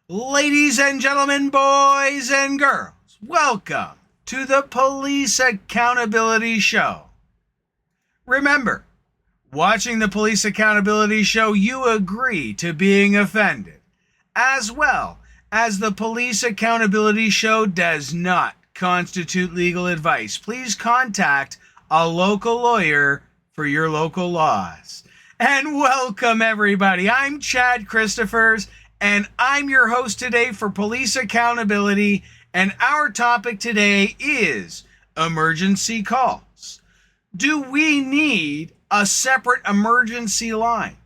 Ladies and gentlemen, boys and girls, welcome to the Police Accountability Show. Remember, watching the Police Accountability Show, you agree to being offended, as well as the Police Accountability Show does not constitute legal advice. Please contact a local lawyer for your local laws. And welcome, everybody. I'm Chad Christophers, and I'm your host today for Police Accountability, and our topic today is emergency calls. Do we need a separate emergency line?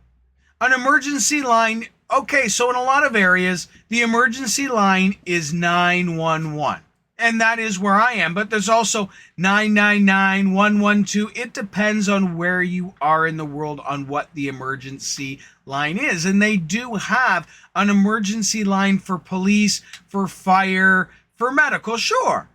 An emergency line, okay, so in a lot of areas, the emergency line is 911. And that is where I am, but there's also 999, 112. It depends on where you are in the world on what the emergency line is. And they do have an emergency line for police, for fire, for medical, sure.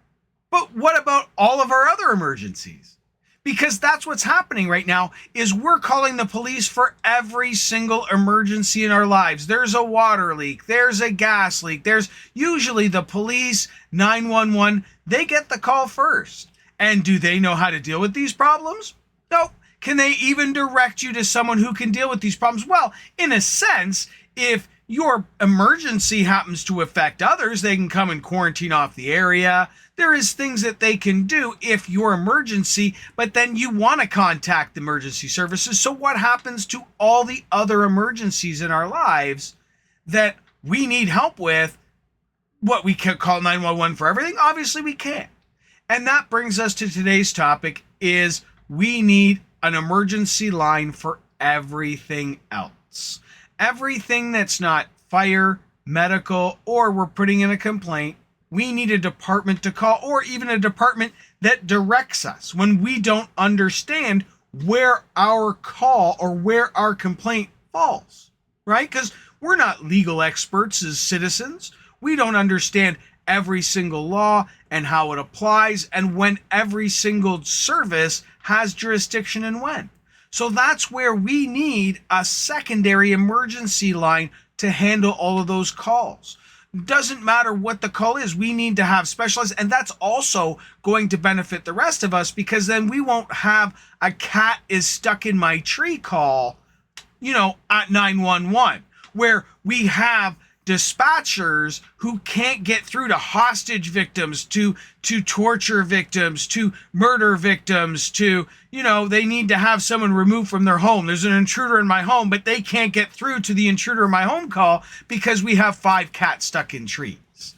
But what about all of our other emergencies? Because that's what's happening right now is we're calling the police for every single emergency in our lives. There's a water leak, there's a gas leak, there's usually the police, 911, they get the call first. And do they know how to deal with these problems? No. Can they even direct you to someone who can deal with these problems? Well, in a sense, if your emergency happens to affect others, they can come and quarantine off the area. There is things that they can do if your emergency, but then you want to contact emergency services. So what happens to all the other emergencies in our lives that we need help with? What, we can call 911 for everything? Obviously we can't. And that brings us to today's topic is we need an emergency line for everything else. Everything that's not fire, medical, or we're putting in a complaint, we need a department to call, or even a department that directs us when we don't understand where our call or where our complaint falls, right? Because we're not legal experts as citizens. We don't understand every single law and how it applies and when every single service has jurisdiction and when. So that's where we need a secondary emergency line to handle all of those calls. Doesn't matter what the call is, we need to have specialized, and that's also going to benefit the rest of us because then we won't have a cat is stuck in my tree call, at 911, where we have dispatchers who can't get through to hostage victims, to torture victims, to murder victims, to, they need to have someone removed from their home. There's an intruder in my home, but they can't get through to the intruder in my home call because we have 5 cats stuck in trees.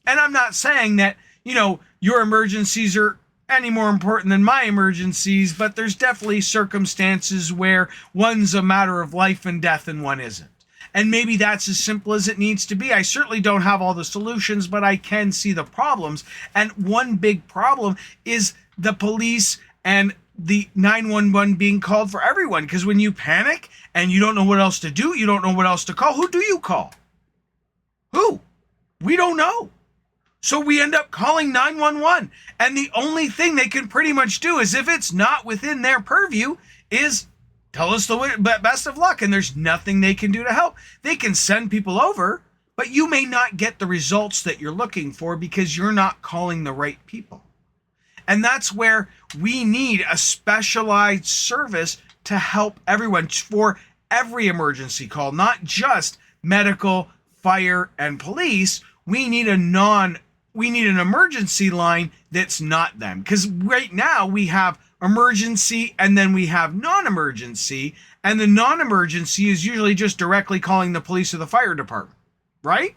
And I'm not saying that, your emergencies are any more important than my emergencies, but there's definitely circumstances where one's a matter of life and death and one isn't. And maybe that's as simple as it needs to be. I certainly don't have all the solutions, but I can see the problems. And one big problem is the police and the 911 being called for everyone. Because when you panic and you don't know what else to do, you don't know what else to call, who do you call? Who? We don't know. So we end up calling 911. And the only thing they can pretty much do is if it's not within their purview is tell us the best of luck, and there's nothing they can do to help. They can send people over, but you may not get the results that you're looking for because you're not calling the right people. And that's where we need a specialized service to help everyone for every emergency call, not just medical, fire, and police. We need an emergency line that's not them. Because right now we have emergency and then we have non-emergency, and the non-emergency is usually just directly calling the police or the fire department, right?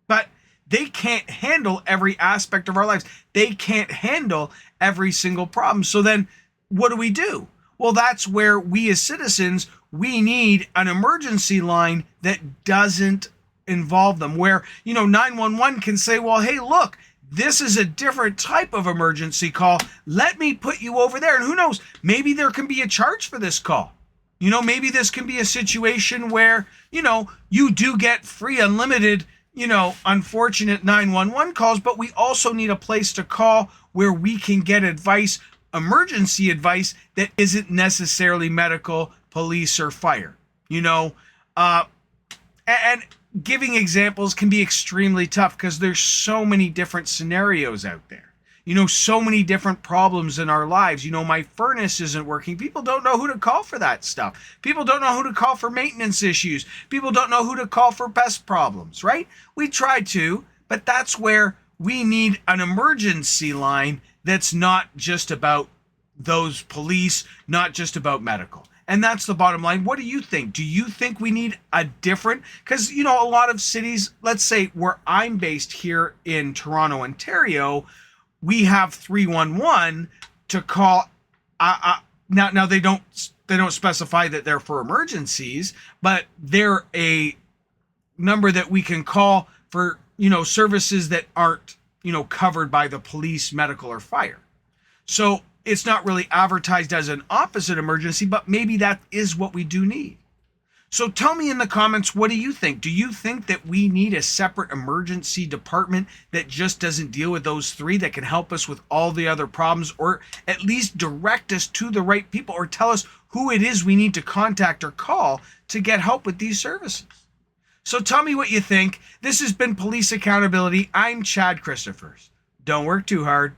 But they can't handle every aspect of our lives. They can't handle every single problem. So then what do? Well, that's where we as citizens, we need an emergency line that doesn't involve them, where 911 can say, well, hey, look, this is a different type of emergency call. Let me put you over there. And who knows, maybe there can be a charge for this call. Maybe this can be a situation where, you do get free, unlimited, unfortunate 911 calls, but we also need a place to call where we can get advice, emergency advice that isn't necessarily medical, police, or fire. And giving examples can be extremely tough because there's so many different scenarios out there. So many different problems in our lives. My furnace isn't working. People don't know who to call for that stuff. People don't know who to call for maintenance issues. People don't know who to call for pest problems, right? We try to, but that's where we need an emergency line that's not just about those police, not just about medical. And that's the bottom line. What do you think? Do you think we need a different, because, a lot of cities, let's say where I'm based here in Toronto, Ontario, we have 311 to call. Now they don't specify that they're for emergencies, but they're a number that we can call for, services that aren't, covered by the police, medical, or fire. So it's not really advertised as an opposite emergency, but maybe that is what we do need. So tell me in the comments, what do you think? Do you think that we need a separate emergency department that just doesn't deal with those three, that can help us with all the other problems, or at least direct us to the right people, or tell us who it is we need to contact or call to get help with these services? So tell me what you think. This has been Police Accountability. I'm Chad Christophers. Don't work too hard.